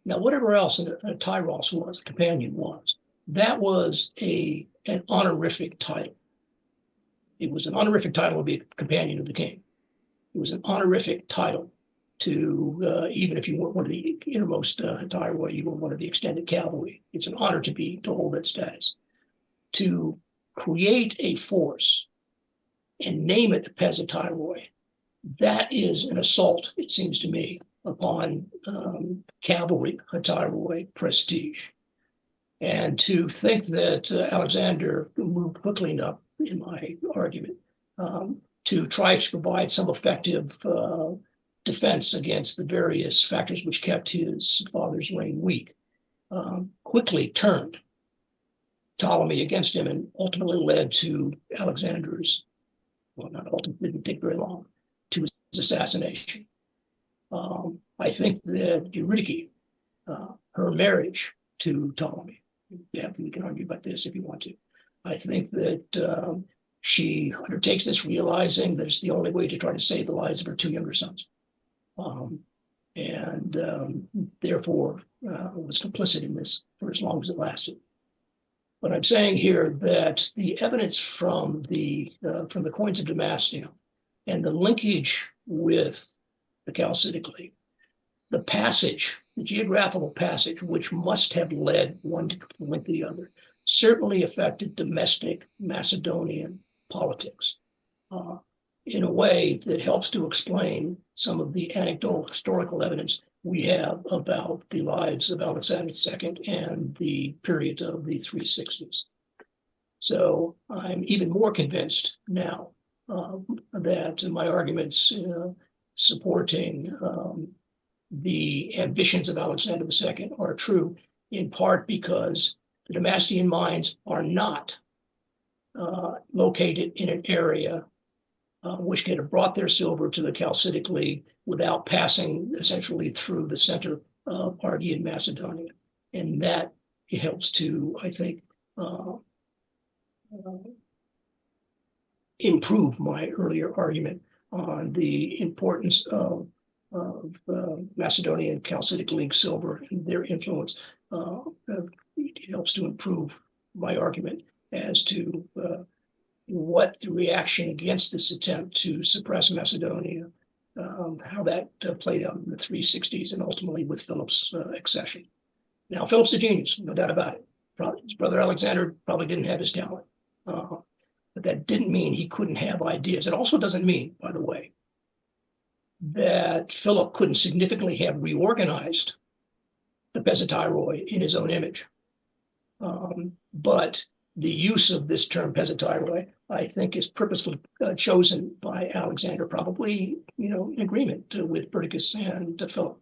Now, whatever else a Tyros was, a companion was, that was an honorific title. It was an honorific title to be a companion of the king. It was an honorific title to, even if you weren't one of the innermost hetairoi, you were one of the extended cavalry. It's an honor to hold that status. To create a force and name it Peasitairoi, that is an assault, it seems to me, upon cavalry hetairoi prestige. And to think that Alexander moved quickly enough, in my argument, to try to provide some effective defense against the various factors which kept his father's reign weak, quickly turned Ptolemy against him and ultimately led to Alexander's, well, not ultimately, it didn't take very long, to his assassination. I think that Eurydice, her marriage to Ptolemy, we can argue about this if you want to. I think that she undertakes this realizing that it's the only way to try to save the lives of her two younger sons. Therefore was complicit in this for as long as it lasted. But I'm saying here that the evidence from the coins of Damascus and the linkage with the Chalcidic League, the passage, the geographical passage, which must have led one to link the other, certainly affected domestic Macedonian politics in a way that helps to explain some of the anecdotal historical evidence we have about the lives of Alexander II and the period of the 360s. So I'm even more convinced now that my arguments supporting the ambitions of Alexander II are true, in part because the Damascene mines are not located in an area which could have brought their silver to the Chalcidic League without passing essentially through the center of Ardean Macedonia. And that helps to, I think, improve my earlier argument on the importance of Macedonian Chalcidic League silver and their influence. It helps to improve my argument as to what the reaction against this attempt to suppress Macedonia, how that played out in the 360s and ultimately with Philip's accession. Now, Philip's a genius, no doubt about it. His brother Alexander probably didn't have his talent, but that didn't mean he couldn't have ideas. It also doesn't mean, by the way, that Philip couldn't significantly have reorganized the Pesatiroi in his own image. But the use of this term Pesatiroi, I think, is purposefully chosen by Alexander, probably, in agreement with Perdiccas and Philip,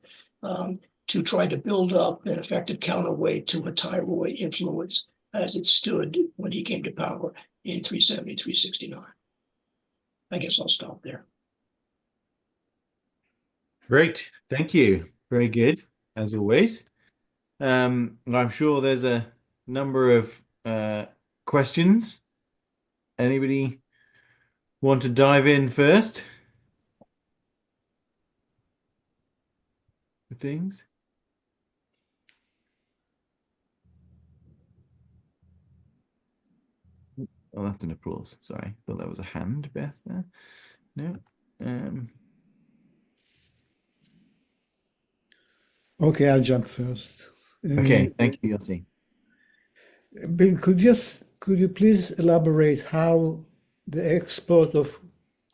to try to build up an effective counterweight to a Tiroi influence as it stood when he came to power in 370, 369. I guess I'll stop there. Great. Thank you. Very good, as always. I'm sure there's a number of questions. Anybody want to dive in first? Things? Oh, that's an applause. Sorry. Thought that was a hand, Beth, there. No. Okay, I'll jump first. Okay, thank you, Yossi. Bill, could you please elaborate how the export of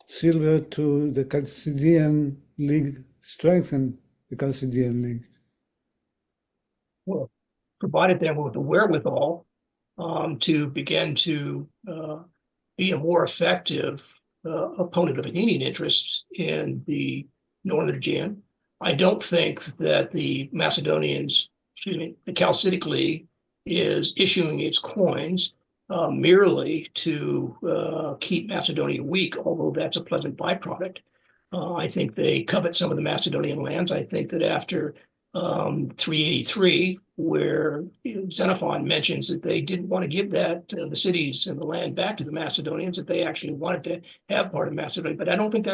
silver to the Chalcidian League strengthened the Chalcidian League? Well, provided them with the wherewithal to begin to be a more effective opponent of Athenian interests in the northern Aegean. I don't think that the the Chalcidic League is issuing its coins merely to keep Macedonia weak, although that's a pleasant byproduct. I think they covet some of the Macedonian lands. I think that after 383, where Xenophon mentions that they didn't want to give that the cities and the land back to the Macedonians, that they actually wanted to have part of Macedonia. But I don't think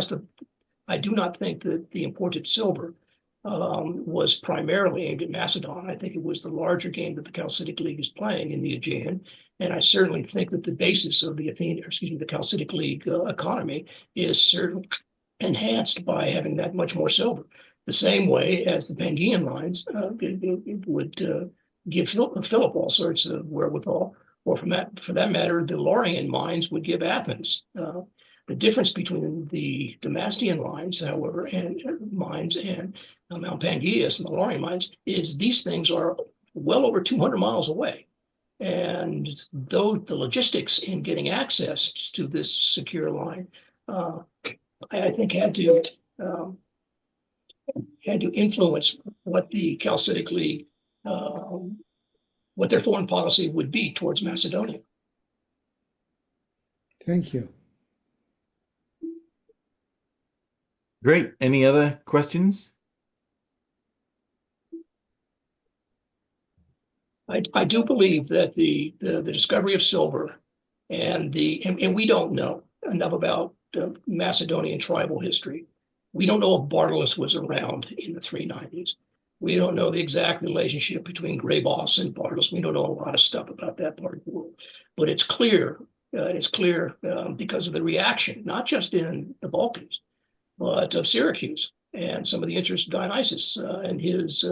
I do not think that the imported silver was primarily aimed at Macedon. I think it was the larger game that the Chalcidic League is playing in the Aegean. And I certainly think that the basis of the the Chalcidic League economy is certainly enhanced by having that much more silver. The same way as the Pangaean lines would give Philip all sorts of wherewithal, or for that matter, the Laurian mines would give Athens. The difference between the Damascene lines, however, and mines and Mount Pangaeus and the Laurian mines is these things are well over 200 miles away. And though the logistics in getting access to this secure line, I think had to influence what the Chalcidic League, what their foreign policy would be towards Macedonia. Thank you. Great. Any other questions? I do believe that the discovery of silver and we don't know enough about Macedonian tribal history. We don't know if Bartolus was around in the 390s. We don't know the exact relationship between Grabos and Bartolus. We don't know a lot of stuff about that part of the world. But it's clear because of the reaction, not just in the Balkans, but of Syracuse and some of the interests of Dionysius and his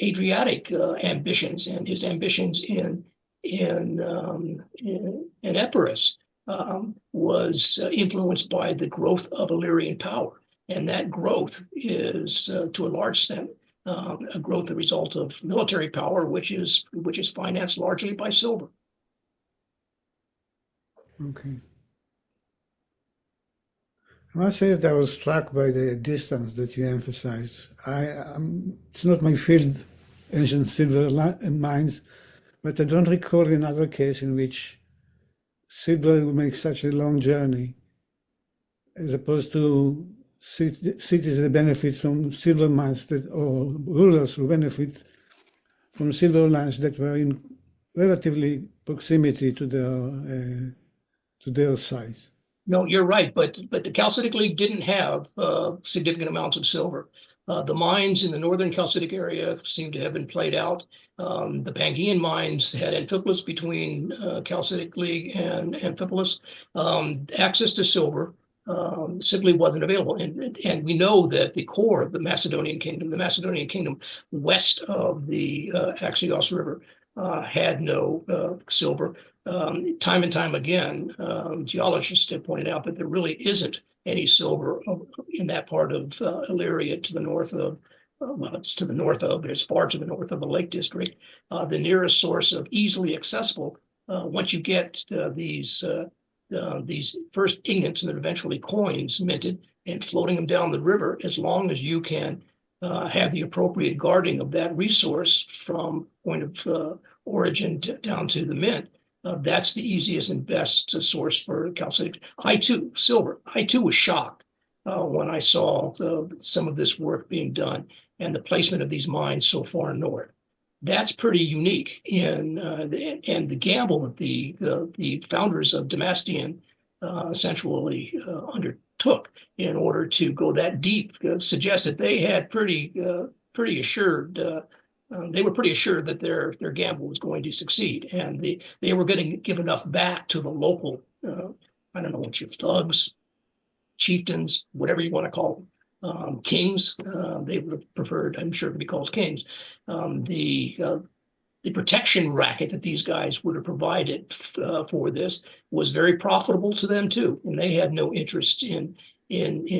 Adriatic ambitions and his ambitions in Epirus was influenced by the growth of Illyrian power. And that growth is, to a large extent, a growth, the result of military power, which is financed largely by silver. Okay. I must say that I was struck by the distance that you emphasized. It's not my field, ancient silver mines, but I don't recall another case in which silver will make such a long journey, as opposed to cities that benefit from silver mines or rulers who benefit from silver lands that were in relatively proximity to their sites. No, you're right, but the Chalcidic League didn't have significant amounts of silver. The mines in the northern Chalcidic area seem to have been played out. The Pangaean mines had Amphipolis between Chalcidic League and Amphipolis. Access to silver simply wasn't available. And we know that the core of the Macedonian Kingdom west of the Axios River, had no silver. Time and time again, geologists have pointed out that there really isn't any silver in that part of Illyria to the north of, it's to the north of, as far to the north of the Lake District. The nearest source of easily accessible, once you get these first ingots and then eventually coins minted and floating them down the river, as long as you can have the appropriate guarding of that resource from point of origin down to the mint, that's the easiest and best source for calcite. Silver. I too was shocked when I saw some of this work being done and the placement of these mines so far north. That's pretty unique. And the gamble that the founders of Damascene essentially undertook in order to go that deep suggests that they had pretty assured. They were pretty assured that their gamble was going to succeed, and they were going to give enough back to the local, I don't know what your thugs, chieftains, whatever you want to call them, kings. They would have preferred, I'm sure, to be called kings. The protection racket that these guys would have provided for this was very profitable to them too, and they had no interest in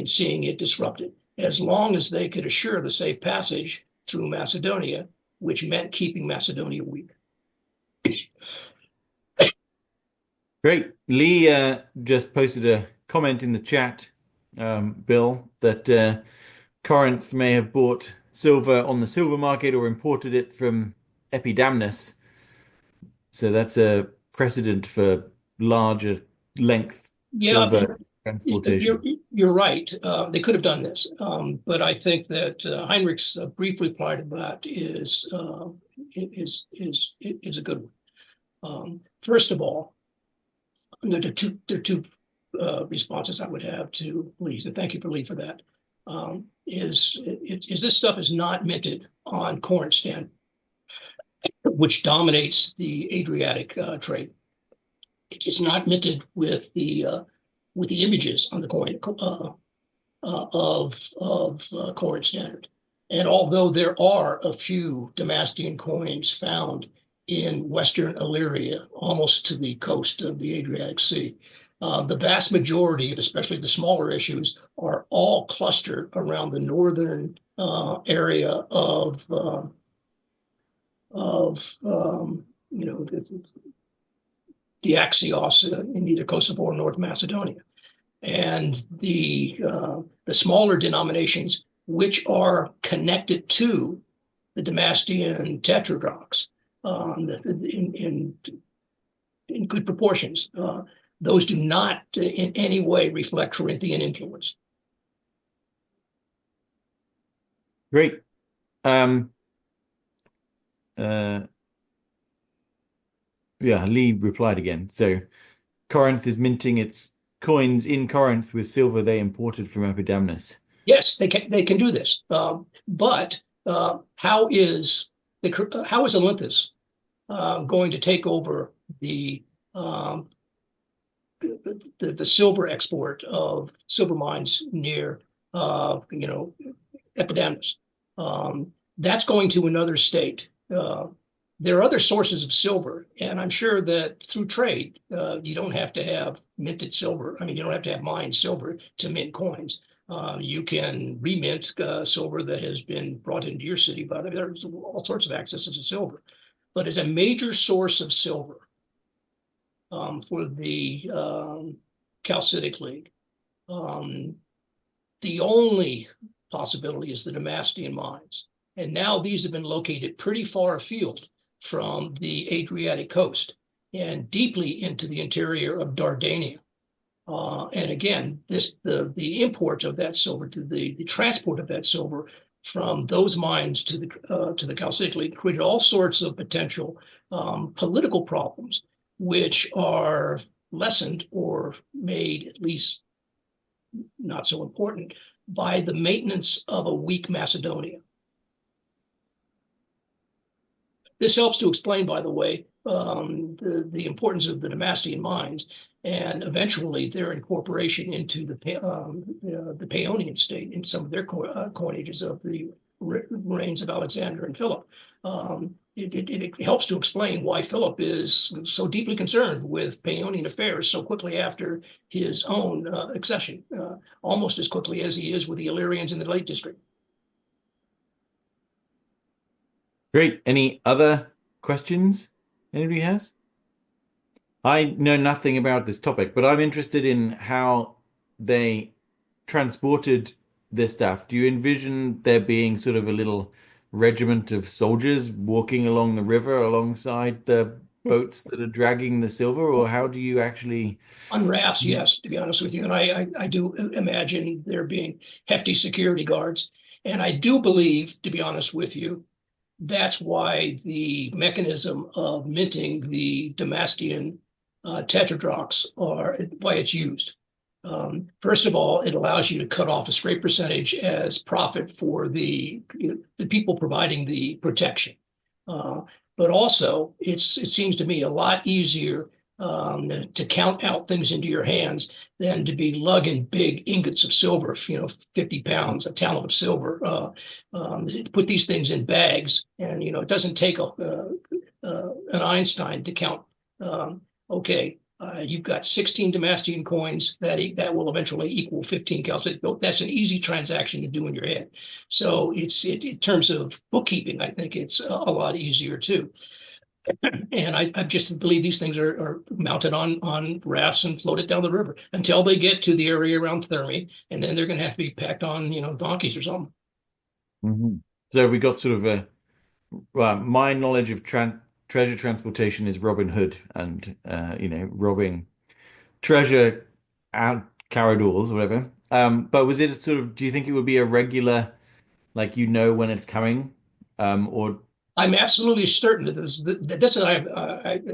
seeing it disrupted, as long as they could assure the safe passage through Macedonia, which meant keeping Macedonia weak. Great. Lee just posted a comment in the chat, Bill, that Corinth may have bought silver on the silver market or imported it from Epidamnus. So that's a precedent for larger length silver transportation. You're right. They could have done this, but I think that Heinrich's brief reply to that is a good one. First of all, there are two responses I would have to Lee, and thank you for Lee for that. Is this stuff is not minted on Corinth standard, which dominates the Adriatic trade. It is not minted with the images on the coin of Corinth standard. And although there are a few Damascene coins found in Western Illyria, almost to the coast of the Adriatic Sea, the vast majority, especially the smaller issues, are all clustered around the northern area of the Axios in either Kosovo or North Macedonia. And the smaller denominations, which are connected to the Damascene tetradrachs in good proportions, those do not in any way reflect Corinthian influence. Great. Yeah, Lee replied again. So Corinth is minting its coins in Corinth with silver they imported from Epidamnus. Yes, they can do this. But how is Olynthus going to take over the silver export of silver mines near Epidamnus? That's going to another state. There are other sources of silver, and I'm sure that through trade, you don't have to have minted silver. I mean, you don't have to have mined silver to mint coins. You can remint silver that has been brought into your city, but there's all sorts of accesses to silver. But as a major source of silver, for the Calcitic League. The only possibility is the Damastian mines. And now these have been located pretty far afield from the Adriatic coast and deeply into the interior of Dardania. And again, the import of that silver, the transport of that silver from those mines to the Calcitic League created all sorts of potential political problems, which are lessened or made at least not so important by the maintenance of a weak Macedonia. This helps to explain, by the way, the importance of the Damastian mines and eventually their incorporation into the Paeonian state in some of their coinages of the reigns of Alexander and Philip. It helps to explain why Philip is so deeply concerned with Paeonian affairs so quickly after his own accession, almost as quickly as he is with the Illyrians in the Lake District. Great. Any other questions anybody has? I know nothing about this topic, but I'm interested in how they transported this stuff. Do you envision there being sort of a little regiment of soldiers walking along the river alongside the boats that are dragging the silver, or how do you actually... On rafts, yes, to be honest with you. And I do imagine there being hefty security guards. And I do believe, to be honest with you, that's why the mechanism of minting the Damastian tetradrachs are why it's used. First of all, it allows you to cut off a great percentage as profit for the people providing the protection. But also, it seems to me a lot easier to count out things into your hands than to be lugging big ingots of silver, 50 pounds, a talent of silver. Put these things in bags, and it doesn't take an Einstein to count. Okay, you've got 16 Damastian coins that will eventually equal 15 calcitic. That's an easy transaction to do in your head. So in terms of bookkeeping, I think it's a lot easier too. And I just believe these things are mounted on rafts and floated down the river until they get to the area around Thermi, and then they're going to have to be packed on, donkeys or something. Mm-hmm. So we got sort of my knowledge of treasure transportation is Robin Hood and robbing treasure out corridors or whatever. But was it sort of? Do you think it would be a regular, like when it's coming, or? I'm absolutely certain that this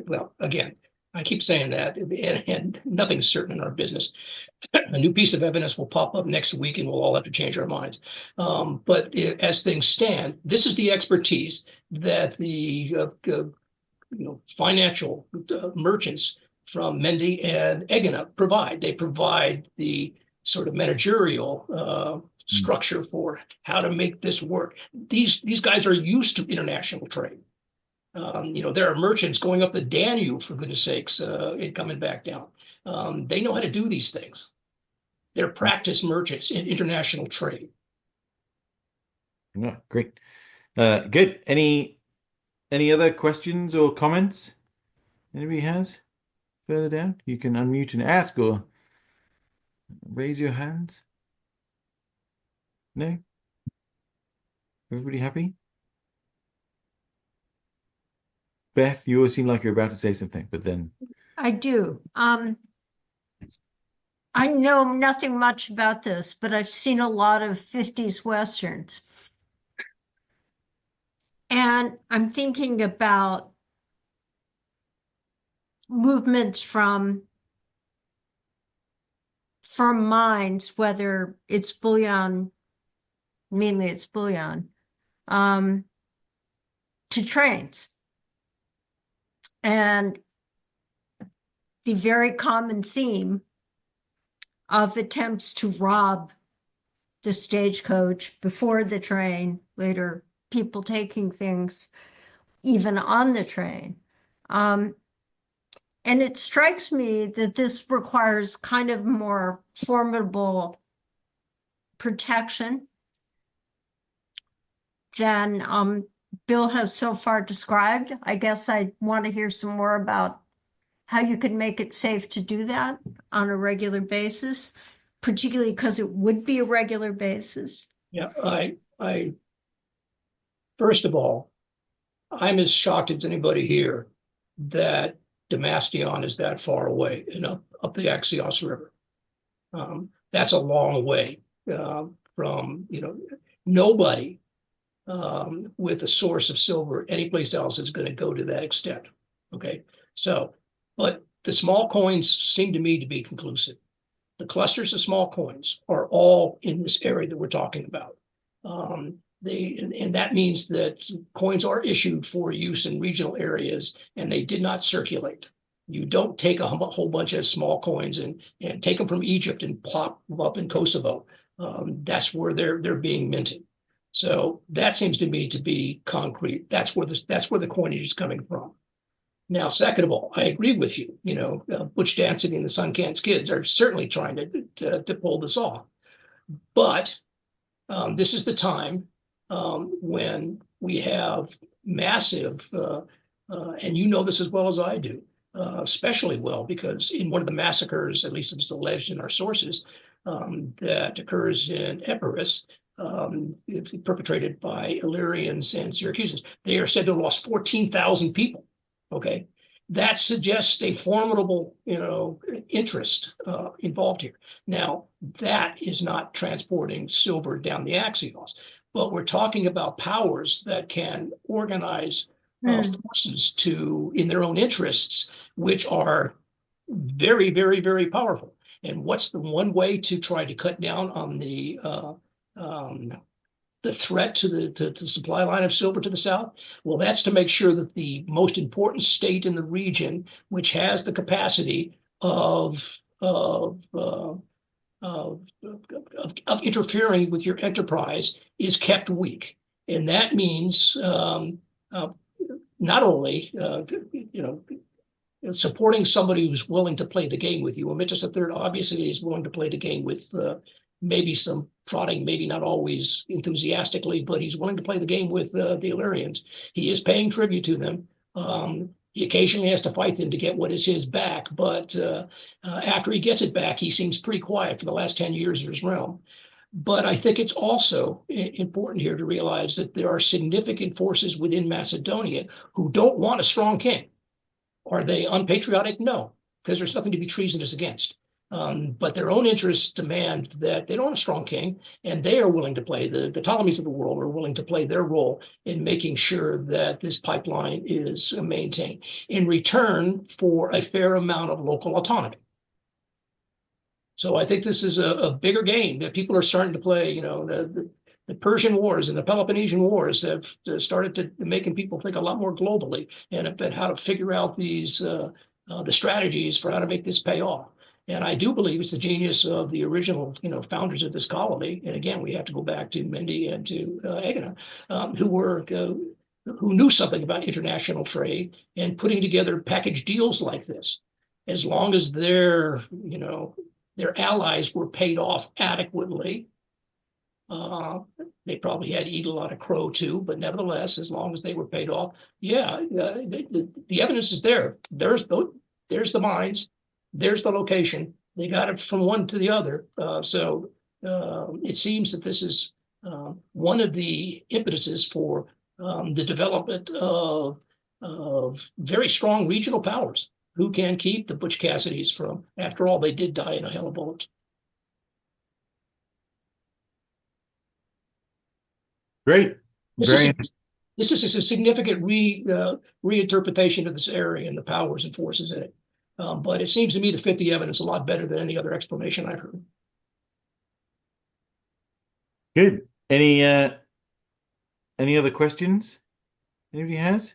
well, again, I keep saying that, and nothing's certain in our business. A new piece of evidence will pop up next week, and we'll all have to change our minds. But as things stand, this is the expertise that the financial merchants from Mendi and Egina provide. They provide the sort of managerial structure for how to make this work. These guys are used to international trade. There are merchants going up the Danube, for goodness sakes, and coming back down. They know how to do these things. They're practiced merchants in international trade. Yeah, great. Good. Any other questions or comments anybody has further down? You can unmute and ask or raise your hands. No? Everybody happy? Beth, you always seem like you're about to say something, but then... I do. I know nothing much about this, but I've seen a lot of 50s Westerns. And I'm thinking about movements from mines, whether it's bullion, mainly it's bullion, to trains. And the very common theme of attempts to rob the stagecoach before the train, later people taking things even on the train. And it strikes me that this requires kind of more formidable protection than Bill has so far described. I guess I want to hear some more about how you could make it safe to do that on a regular basis, particularly because it would be a regular basis? Yeah, I first of all, I'm as shocked as anybody here that Damastion is that far away and up the Axios River. That's a long way from, nobody with a source of silver anyplace else is going to go to that extent. Okay, so, but the small coins seem to me to be conclusive. The clusters of small coins are all in this area that we're talking about. And that means that coins are issued for use in regional areas, and they did not circulate. You don't take a whole bunch of small coins and take them from Egypt and plop them up in Kosovo. That's where they're being minted. So that seems to me to be concrete. That's where the coinage is coming from. Now, second of all, I agree with you. Butch Dancing and the Suncans Kids are certainly trying to pull this off. But this is the time when we have massive, and you know this as well as I do, especially well, because in one of the massacres, at least it's alleged in our sources, that occurs in Epirus, perpetrated by Illyrians and Syracusans, they are said to have lost 14,000 people. Okay, that suggests a formidable, interest involved here. Now, that is not transporting silver down the Axios, but we're talking about powers that can organize forces in their own interests, which are very, very, very powerful. And what's the one way to try to cut down on the threat to the supply line of silver to the south? Well, that's to make sure that the most important state in the region, which has the capacity of interfering with your enterprise, is kept weak. And that means not only supporting somebody who's willing to play the game with you. Emeritus III obviously is willing to play the game with maybe some prodding, maybe not always enthusiastically, but he's willing to play the game with the Illyrians. He is paying tribute to them. He occasionally has to fight them to get what is his back, but after he gets it back, he seems pretty quiet for the last 10 years in his realm. But I think it's also important here to realize that there are significant forces within Macedonia who don't want a strong king. Are they unpatriotic? No, because there's nothing to be treasonous against. But their own interests demand that they don't want a strong king, and they are willing to play, the Ptolemies of the world are willing to play their role in making sure that this pipeline is maintained in return for a fair amount of local autonomy. So I think this is a bigger game that people are starting to play. The Persian Wars and the Peloponnesian Wars have started to making people think a lot more globally and about how to figure out these the strategies for how to make this pay off. And I do believe it's the genius of the original, founders of this colony. And again, we have to go back to Mendy and to Egina, who knew something about international trade and putting together package deals like this. As long as their allies were paid off adequately, they probably had to eat a lot of crow too, but nevertheless, as long as they were paid off, the evidence is there. There's the mines. There's the location. They got it from one to the other. So it seems that this is one of the impetuses for the development of very strong regional powers who can keep the Butch Cassidys from, after all, they did die in a hell of bullets. Great. This is a significant reinterpretation of this area and the powers and forces in it. But it seems to me to fit the evidence a lot better than any other explanation I've heard. Good. Any other questions anybody has?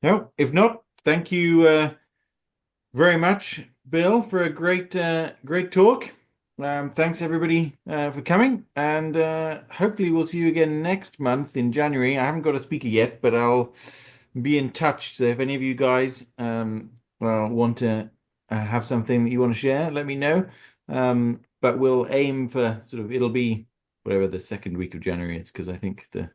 No? If not, thank you very much, Bill, for a great talk. Thanks everybody for coming, and hopefully we'll see you again next month in January. I haven't got a speaker yet, but I'll be in touch. So if any of you guys want to have something that you want to share, let me know. But we'll aim for it'll be whatever the second week of January is, because I think the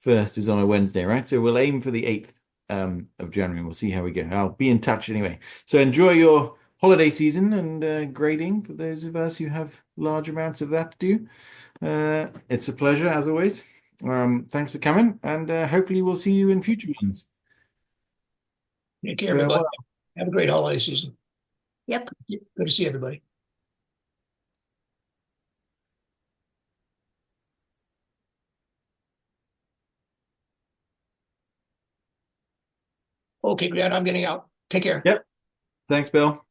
1st is on a Wednesday, right? So we'll aim for the 8th of January. We'll see how we go. I'll be in touch anyway. So enjoy your holiday season and grading for those of us who have large amounts of that to do. It's a pleasure as always. Thanks for coming, and hopefully we'll see you in future ones. Take care, everybody. Have a great holiday season. Yep. Good to see everybody. Okay, Grant, I'm getting out. Take care. Yep. Thanks, Bill.